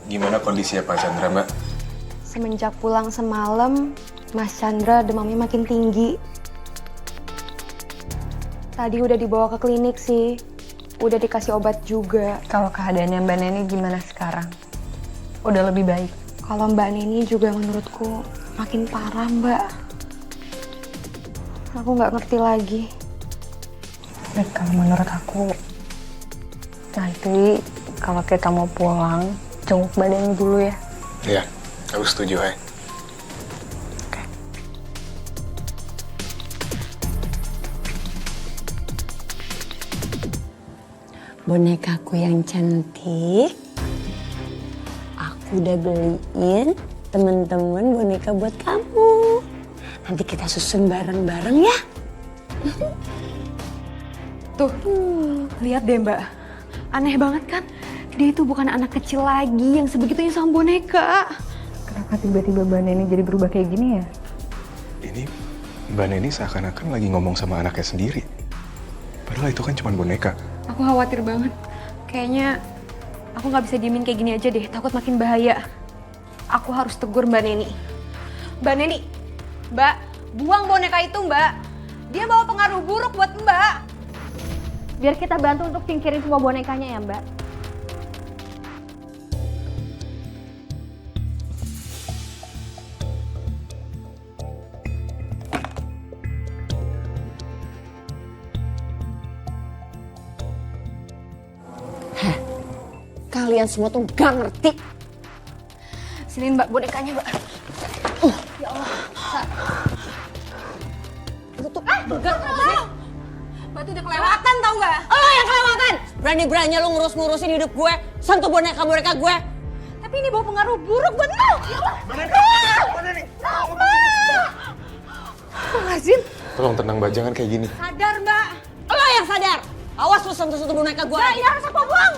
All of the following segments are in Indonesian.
Gimana kondisinya Pak Chandra, Mbak? Semenjak pulang semalam, Mas Chandra demamnya makin tinggi. Tadi udah dibawa ke klinik sih. Udah dikasih obat juga. Kalau keadaannya Mbak Neni gimana sekarang? Udah lebih baik? Kalau Mbak Neni juga menurutku makin parah, Mbak. Aku nggak ngerti lagi. Baik, kalau menurut aku, nanti kalau kita mau pulang, jenguk Mbak Neni dulu ya. Iya, aku setuju, Hai. Bonekaku yang cantik, aku udah beliin temen-temen boneka buat kamu. Nanti kita susun bareng-bareng ya. Tuh, lihat deh Mbak. Aneh banget kan? Dia itu bukan anak kecil lagi yang sebegitunya sama boneka. Kenapa tiba-tiba Mbak Neni jadi berubah kayak gini ya? Ini Mbak Neni seakan-akan lagi ngomong sama anaknya sendiri. Padahal itu kan cuma boneka. Aku khawatir banget. Kayaknya aku nggak bisa diemin kayak gini aja deh. Takut makin bahaya. Aku harus tegur Mbak Neni. Mbak Neni, Mbak, buang boneka itu Mbak. Dia bawa pengaruh buruk buat Mbak. Biar kita bantu untuk singkirin semua bonekanya ya Mbak. Kalian semua tuh gak ngerti. Sini Mbak bonekanya Mbak. Ya Allah. Itu tuh Enggak. Mbak tuh udah kelewatan tau gak? lo yang kelewatan. Berani-beraninya lo ngurus-ngurusin hidup gue. Sentuh boneka-boneka gue. Tapi ini bawa pengaruh buruk buat lo. Ya Allah. Lazim. Tolong tenang, Mbak. Jangan kayak gini. Sadar Mbak. Lo yang sadar. Awas lo sentuh-sentuh boneka gue. Mbak, ini harus aku buang.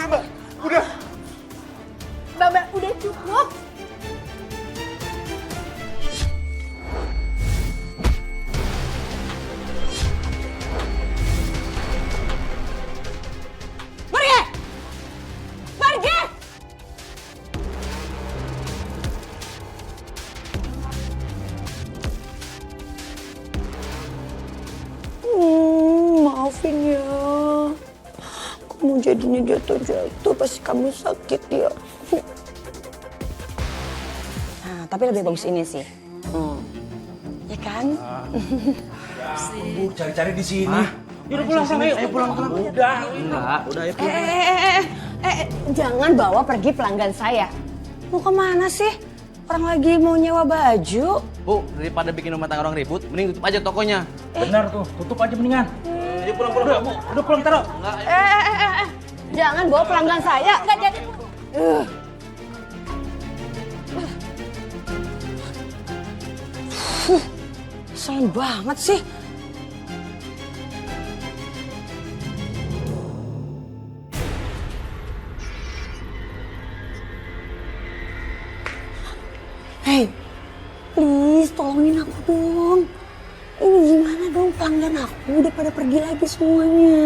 Mbak. Udah. Mbak, udah cukup. Pergi! Pergi! Maafin ya. Kamu jadinya jatuh-jatuh pasti kamu sakit ya. Nah, tapi lebih bagus ini sih. Ya kan? Bu, cari-cari di sini. Yaudah pulang, ayo pulang. Udah, ayo pulang. Jangan bawa pergi pelanggan saya. Mau kemana sih? Orang lagi mau nyewa baju. Bu, daripada bikin rumah tangga orang ribut, mending tutup aja tokonya. Benar tuh, tutup aja mendingan. Ayo pulang, Bu. Udah pulang, taruh. Jangan bawa pelanggan saya. Nggak jadi. Selin banget sih. Hei, please tolongin aku dong. Ini gimana dong pelanggan aku udah pada pergi lagi semuanya.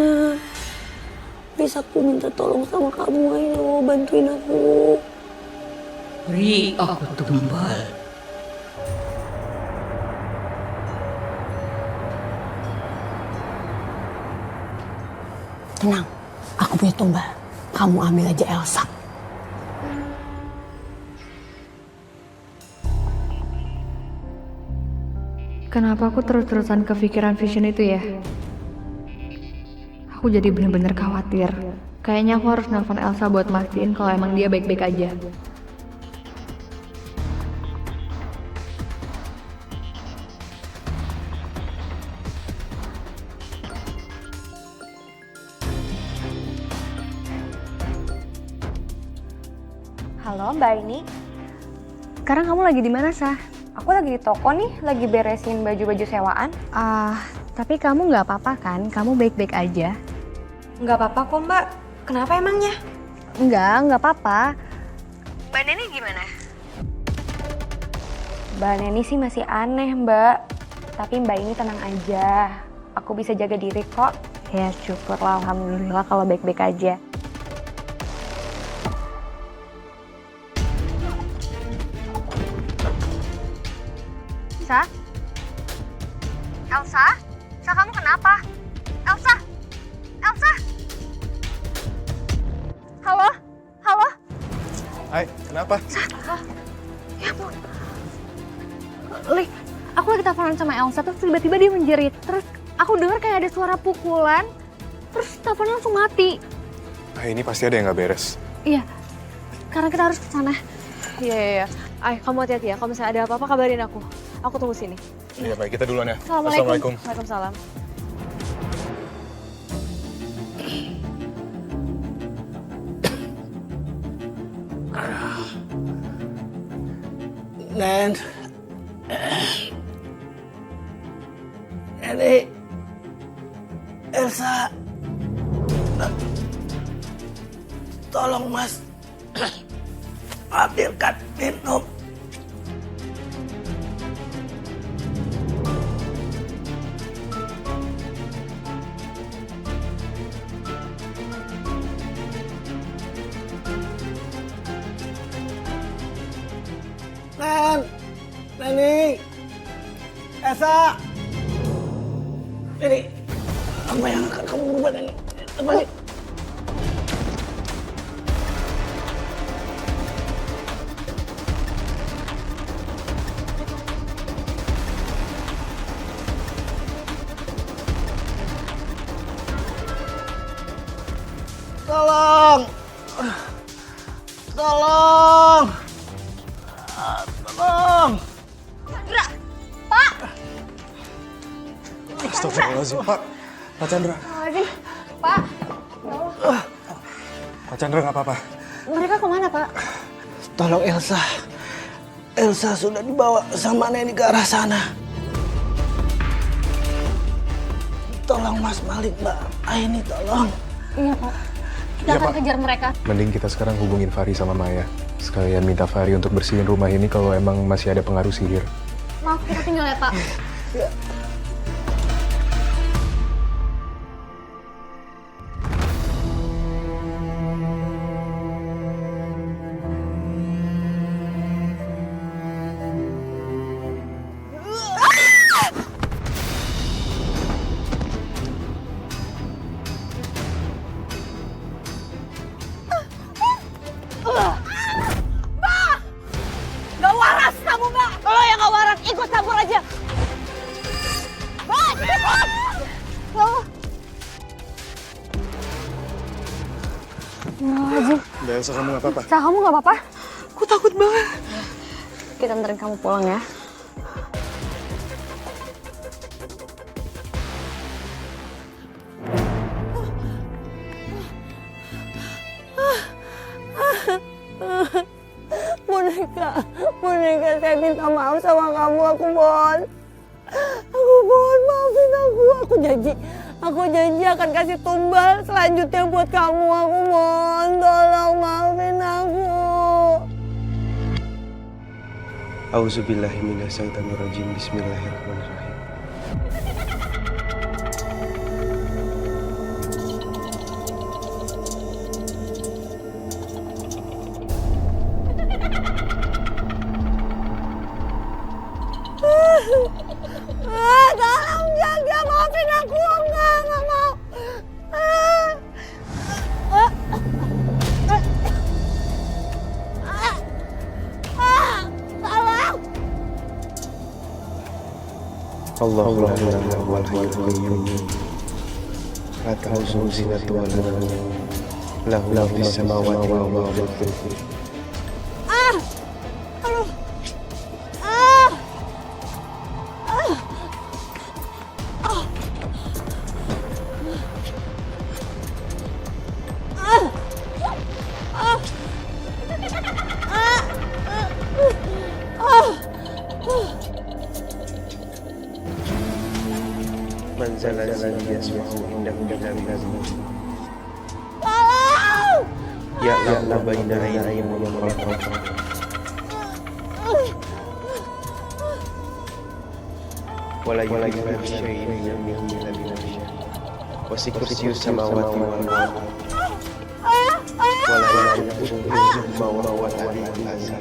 Please aku minta tolong sama kamu, ayo bantuin aku. Beri aku tumbal. Tenang, aku punya tumbal. Kamu ambil aja Elsa. Kenapa aku terus-terusan kepikiran Vision itu ya? Aku jadi bener-bener khawatir. Kayaknya aku harus nelpon Elsa buat mastiin kalau emang dia baik-baik aja. Halo Mbak Aini. Sekarang kamu lagi di mana, Sah? Aku lagi di toko nih, lagi beresin baju-baju sewaan. Tapi kamu nggak apa-apa kan? Kamu baik-baik aja? Nggak apa-apa kok Mbak. Kenapa emangnya? Nggak apa-apa. Mbak Neni gimana? Mbak Neni sih masih aneh Mbak. Tapi Mbak ini tenang aja. Aku bisa jaga diri kok. Ya syukurlah, alhamdulillah kalau baik-baik aja. Hai, kenapa? Ya ampun. Li, aku lagi teleponan sama Elsa, terus tiba-tiba dia menjerit. Terus aku dengar kayak ada suara pukulan, terus teleponnya langsung mati. Ah, ini pasti ada yang nggak beres. Iya, karena kita harus ke sana. Iya. Ay, kamu hati-hati ya. Kalau misalnya ada apa-apa kabarin aku. Aku tunggu sini. Iya, baik. Kita duluan ya. Assalamualaikum. Waalaikumsalam. Nen, ini Elsa, tolong Mas ambilkan minum. Neni, Elsa, ini apa yang akan kamu buat ini? Apa ini? Tolong, tolong. Tolong! Astagfirullahaladzim, Pak. Pak Chandra. Pak, Pak Chandra nggak apa-apa. mereka kemana, Pak? Tolong Elsa. Elsa sudah dibawa sama Neni ke arah sana. Tolong Mas Malik, Mbak Aini, tolong. Iya, Pak. Kita Iya, akan Pak. kejar mereka. Mending kita sekarang hubungin Fari sama Maya. Sekalian minta Fari untuk bersihin rumah ini kalau emang masih ada pengaruh sihir. Maaf, kita tinggal ya, Pak. Gak waras kamu, Mbak. Kalau yang gak waras, ikut campur aja. Mbak, cepat. Mbak Elsa, kamu nggak apa-apa? Sa, kamu gak apa-apa? Aku takut banget. Kita anterin kamu pulang ya. Boneka, saya minta maaf sama kamu, aku mohon. Aku mohon, maafin aku. Aku janji akan kasih tumbal selanjutnya buat kamu. Aku mohon, tolong maafin aku. Auzubillahi minasyaitonirrajim. Bismillahirrahmanirrahim. Tolong jaga, maafin aku. Enggak mau. Tolong. Allahu la ilaha wal hayyul qayyum. La ta'khudhuhu sinatun wa la nawm. Lahu ma fis samawati wa ma fil ardi. Man zala ladzi yasma'u indahu bilam nazmi. Ya'lamu ma baina aydihim wa ma khalfahum. Wa la yuhituna bi syai'in min ilmihi illa bima syaa. Wasi'a kursiyyuhu samawati wal ardi. Wa la yaquduhu hifdhuhuma wa huwa al-'aliyyul 'azim.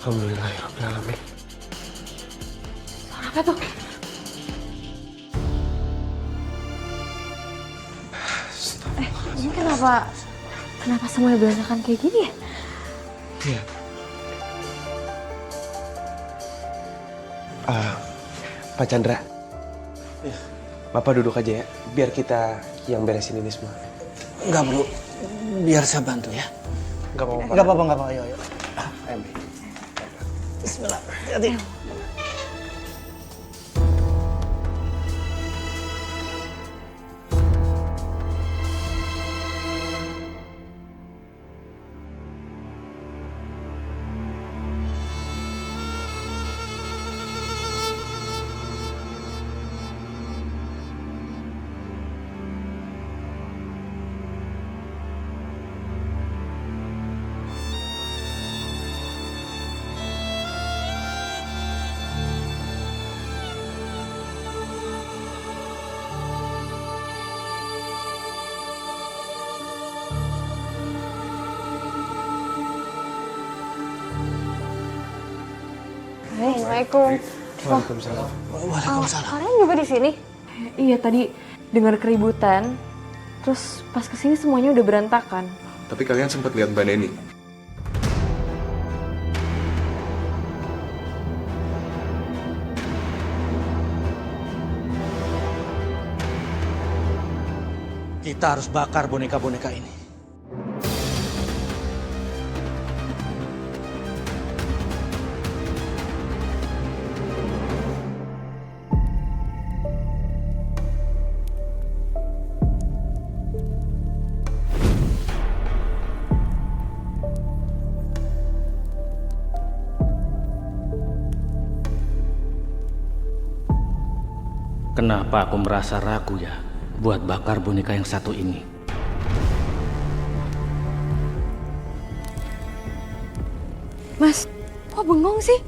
Alhamdulillahirrahmanirrahim. Apa tuh? Ini kenapa semuanya berantakan kayak gini ya? Iya. Pak Chandra. Bapak duduk aja ya, biar kita yang beresin ini semua. Enggak perlu, biar saya bantu ya. Enggak apa-apa. Enggak apa-apa, ayo. Ayo. Bismillah, hati. Assalamualaikum. Waalaikumsalam. Waalaikumsalam. Kalian juga di sini? Iya, tadi dengar keributan. Terus pas kesini semuanya udah berantakan. Tapi kalian sempat lihat Mbak Neni? Kita harus bakar boneka-boneka ini. Kenapa aku merasa ragu ya buat bakar boneka yang satu ini? Mas, kok bengong sih?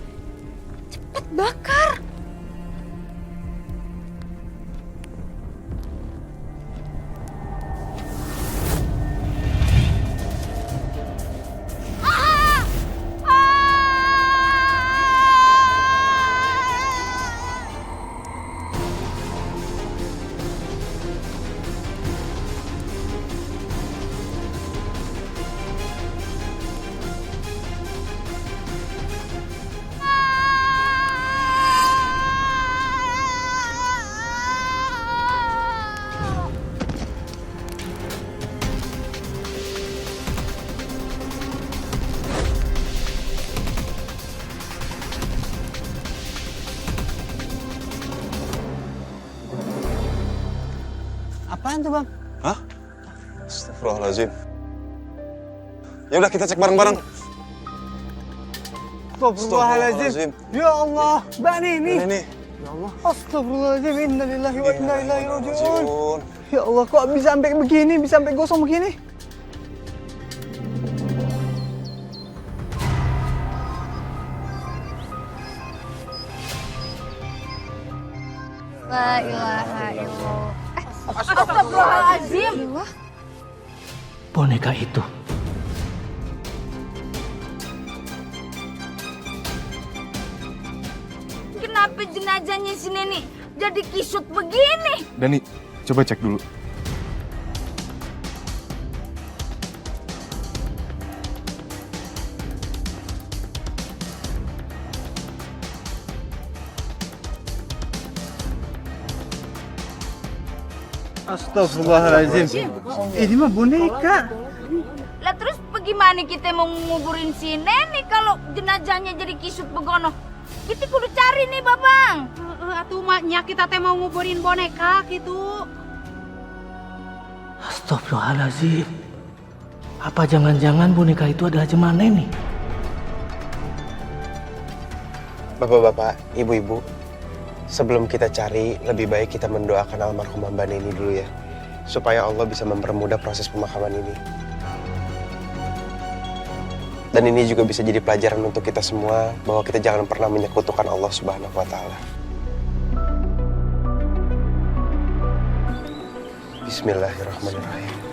Cepet bakar. Apaan tuh, Bang? Hah? Astagfirullahaladzim. Ya udah kita cek bareng-bareng. Astagfirullahaladzim. Ya Allah, Mbak Neni. Ini. Ya Allah. Astagfirullahaladzim. Innalillahi wa inna ilaihi raji'un. Rajiun. Ya Allah, kok bisa sampai begini, bisa sampai gosong begini? La ilaha illallah. Astagfirullahaladzim. Boneka itu. Kenapa jenazahnya si Neni jadi kisut begini? Dani, coba cek dulu. Astagfirullahaladzim. Ini mah boneka. Lah terus bagaimana kita mau nguburin si Neni kalau jenazahnya jadi kisut begono? Kita kudu cari nih, Babang. Atuh maknya kita teh mau nguburin boneka gitu. Astagfirullahaladzim. Apa jangan-jangan boneka itu adalah jemaah Neni? Bapak-bapak, ibu-ibu, sebelum kita cari, lebih baik kita mendoakan almarhumah Mbak Neni dulu ya. Supaya Allah bisa mempermudah proses pemakaman ini. Dan ini juga bisa jadi pelajaran untuk kita semua, bahwa kita jangan pernah menyekutukan Allah Subhanahu wa Ta'ala. Bismillahirrahmanirrahim.